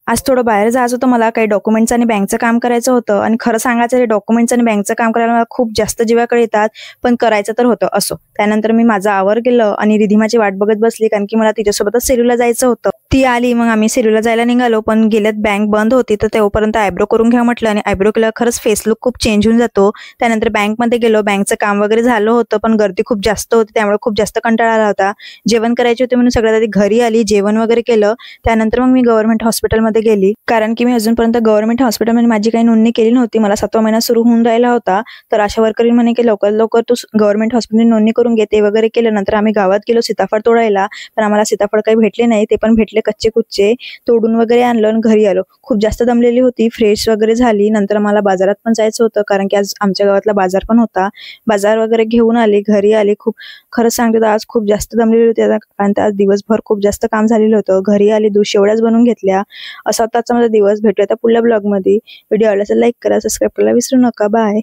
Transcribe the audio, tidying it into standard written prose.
आज थोडं बाहेर जायचं होतं मला. काही डॉक्युमेंट्स आणि बँकचं काम करायचं होतं आणि खरं सांगायचं ते डॉक्युमेंट्स आणि बँकचं काम करायला मला खूप जास्त जीवाकडे येतात, पण करायचं तर होतं असो. त्यानंतर मी माझं आवर केलं आणि रिधिमाची वाट बघत बसली, कारण की मला तिच्यासोबतच सेलूला जायचं होतं. ती आली, मग आम्ही सेलूला जायला निघालो, पण गेल्यात बँक बंद होती, तर तेव्हापर्यंत आयब्रो करून घ्या म्हटलं आणि आयब्रो केल्यावर खरंच फेस लुक खूप चेंज होऊन जातो. त्यानंतर बँकमध्ये गेलो, बँकचं काम वगैरे झालं होतं, पण गर्दी खूप जास्त होती, त्यामुळे खूप जास्त कंटाळा आला होता. जेवण करायचे होते म्हणून सगळ्यात आधी घरी आली, जेवण वगैरे केलं. त्यानंतर मग मी गव्हर्नमेंट हॉस्पिटलमध्ये गेली, कारण की मी अजूनपर्यंत गव्हर्नमेंट हॉस्पिटलमध्ये माझी काही नोंदणी केली नव्हती. मला 7वा महिना सुरू होऊन राहिला होता, तर आशा वर्करने म्हणे की लवकर लवकर तू गव्हर्नमेंट हॉस्पिटलमध्ये नोंदणी करून घे. ते वगैरे केलं. नंतर आम्ही गावात गेलो सीताफळ तोडायला, पण आम्हाला सीताफळ काही भेटले नाही. ते पण भेटले कच्चे कुच्चे. तोडून वगैरे आणलं आणि घरी आलो. खूप जास्त दमलेली होती, फ्रेश वगैरे झाली. नंतर मला बाजारात पण जायचं होतं, कारण की आज आमच्या गावातला बाजार पण होता. बाजार वगैरे घेऊन आले, घरी आले. खूप खरंच सांगते तर आज खूप जास्त दमलेली होती, कारण आज दिवसभर खूप जास्त काम झालेलं होतं. घरी आली, दूध शेवड्याच बनवून घेतल्या. असा आजचा माझा दिवस. भेटूया आता पुढल्या ब्लॉगमध्ये. व्हिडिओ आवडला तर लाईक करा, सबस्क्राईब करायला विसरू नका. बाय.